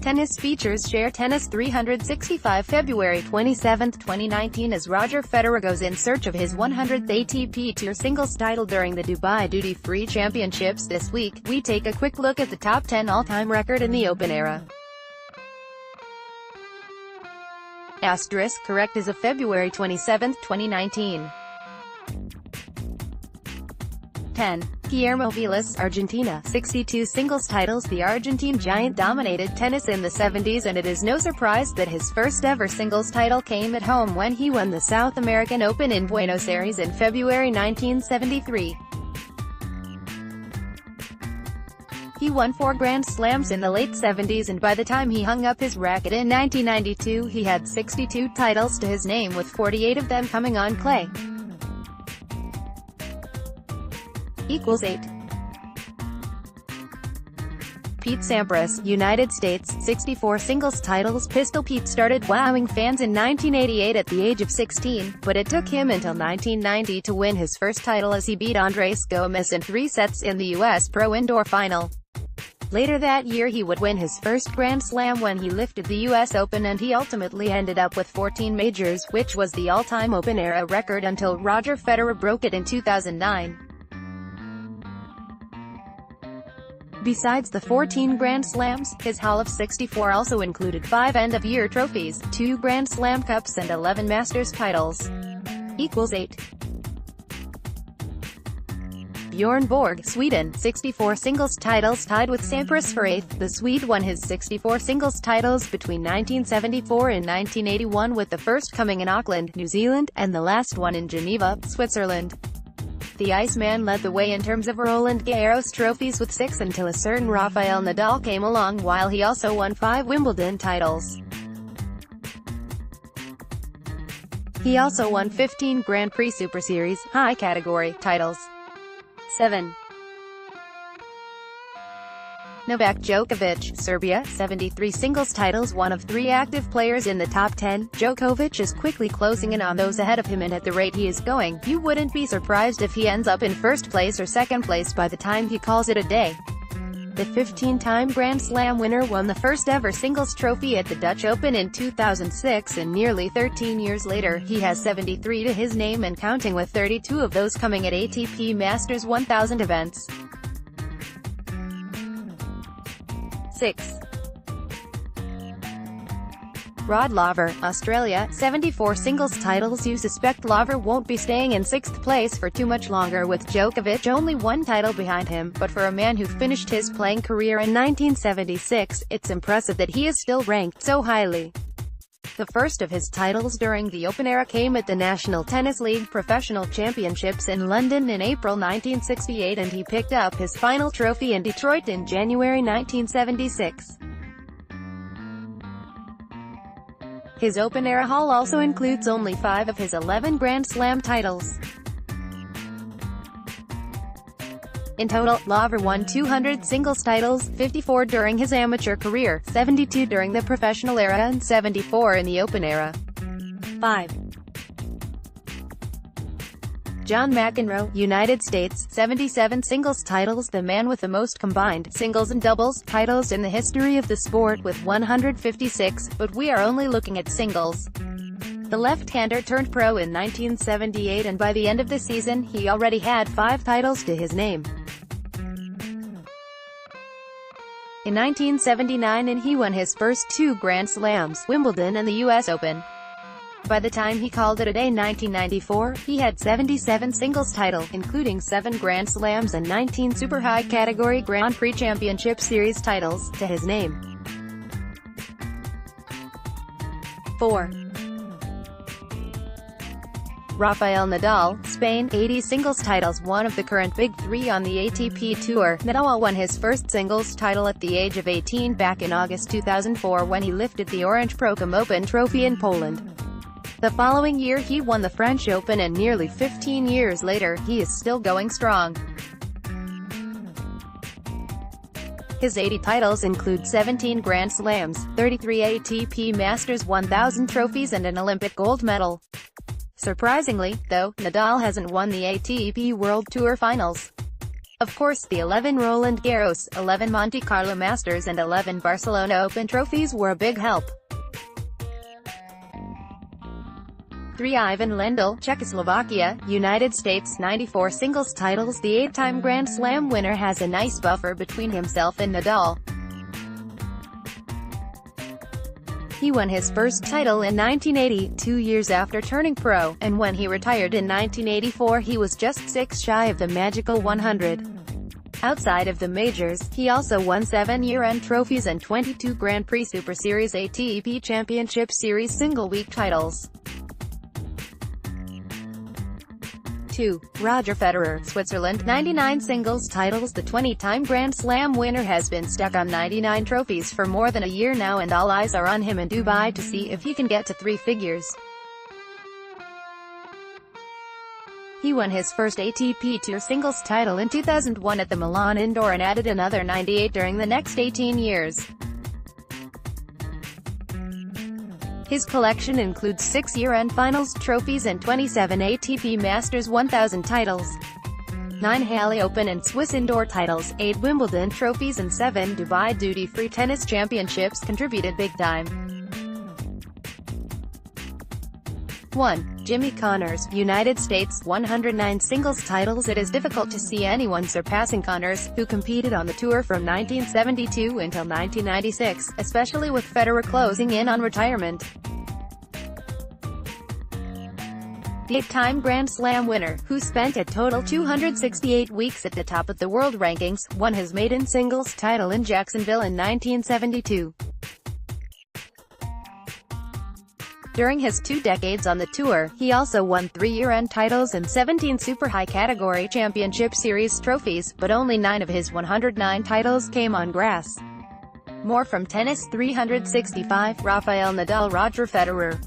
Tennis Features Share Tennis365 February 27, 2019. As Roger Federer goes in search of his 100th ATP Tour singles title during the Dubai Duty-Free Championships this week, we take a quick look at the top 10 all-time record in the Open era. Correct as of February 27, 2019. 10. Guillermo Vilas, Argentina, 62 singles titles. The Argentine giant dominated tennis in the 70s, and it is no surprise that his first ever singles title came at home when he won the South American Open in Buenos Aires in February 1973. He won 4 Grand Slams in the late 70s, and by the time he hung up his racket in 1992, he had 62 titles to his name, with 48 of them coming on clay. = 8. Pete Sampras, United States, 64 singles titles. Pistol Pete started wowing fans in 1988 at the age of 16, but it took him until 1990 to win his first title as he beat Andres Gomez in 3 sets in the U.S. Pro Indoor Final. Later that year he would win his first Grand Slam when he lifted the U.S. Open, and he ultimately ended up with 14 majors, which was the all-time Open-era record until Roger Federer broke it in 2009. Besides the 14 Grand Slams, his haul of 64 also included 5 end-of-year trophies, 2 Grand Slam Cups and 11 Masters titles. = 8. Bjorn Borg, Sweden, 64 singles titles, tied with Sampras for 8th. The Swede won his 64 singles titles between 1974 and 1981, with the first coming in Auckland, New Zealand, and the last one in Geneva, Switzerland. The Iceman led the way in terms of Roland Garros trophies with 6 until a certain Rafael Nadal came along, while he also won 5 Wimbledon titles. He also won 15 Grand Prix Super Series, high category, titles. 7. Novak Djokovic, Serbia, 73 singles titles. One of 3 active players in the top 10, Djokovic is quickly closing in on those ahead of him, and at the rate he is going, you wouldn't be surprised if he ends up in first place or second place by the time he calls it a day. The 15-time Grand Slam winner won the first ever singles trophy at the Dutch Open in 2006, and nearly 13 years later, he has 73 to his name and counting, with 32 of those coming at ATP Masters 1000 events. 6. Rod Laver, Australia, 74 singles titles. You suspect Laver won't be staying in 6th place for too much longer, with Djokovic only 1 title behind him, but for a man who finished his playing career in 1976, it's impressive that he is still ranked so highly. The first of his titles during the Open era came at the National Tennis League Professional Championships in London in April 1968, and he picked up his final trophy in Detroit in January 1976. His Open-era haul also includes only 5 of his 11 Grand Slam titles. In total, Laver won 200 singles titles, 54 during his amateur career, 72 during the professional era, and 74 in the Open era. 5. John McEnroe, United States, 77 singles titles. The man with the most combined singles and doubles titles in the history of the sport, with 156, but we are only looking at singles. The left-hander turned pro in 1978, and by the end of the season, he already had 5 titles to his name. In 1979, and he won his first 2 Grand Slams, Wimbledon and the U.S. Open. By the time he called it a day in 1994, he had 77 singles titles, including 7 Grand Slams and 19 super high category Grand Prix Championship Series titles to his name. 4. Rafael Nadal, Spain, 80 singles titles. One of the current big 3 on the ATP Tour, Nadal won his first singles title at the age of 18 back in August 2004 when he lifted the Orange Procom Open trophy in Poland. The following year he won the French Open, and nearly 15 years later, he is still going strong. His 80 titles include 17 Grand Slams, 33 ATP Masters 1000 trophies and an Olympic gold medal. Surprisingly, though, Nadal hasn't won the ATP World Tour Finals. Of course, the 11 Roland Garros, 11 Monte Carlo Masters and 11 Barcelona Open trophies were a big help. 3 Ivan Lendl, Czechoslovakia, United States, 94 singles titles. The 8-time Grand Slam winner has a nice buffer between himself and Nadal. He won his first title in 1980, 2 years after turning pro, and when he retired in 1984 he was just 6 shy of the magical 100. Outside of the majors, he also won 7 year-end trophies and 22 Grand Prix Super Series ATP Championship Series single-week titles. 2. Roger Federer, Switzerland, 99 singles titles. The 20-time Grand Slam winner has been stuck on 99 trophies for more than a year now, and all eyes are on him in Dubai to see if he can get to 3 figures. He won his first ATP Tour singles title in 2001 at the Milan Indoor and added another 98 during the next 18 years. His collection includes 6 year-end finals trophies and 27 ATP Masters 1000 titles, 9 Halle Open and Swiss indoor titles, 8 Wimbledon trophies and 7 Dubai duty-free tennis championships. Contributed big time. 1. Jimmy Connors, United States, 109 singles titles. It is difficult to see anyone surpassing Connors, who competed on the tour from 1972 until 1996, especially with Federer closing in on retirement. The 8-time Grand Slam winner, who spent a total 268 weeks at the top of the world rankings, won his maiden singles title in Jacksonville in 1972. During his 2 decades on the tour, he also won 3 year-end titles and 17 super high-category championship series trophies, but only 9 of his 109 titles came on grass. More from Tennis 365. Rafael Nadal, Roger Federer.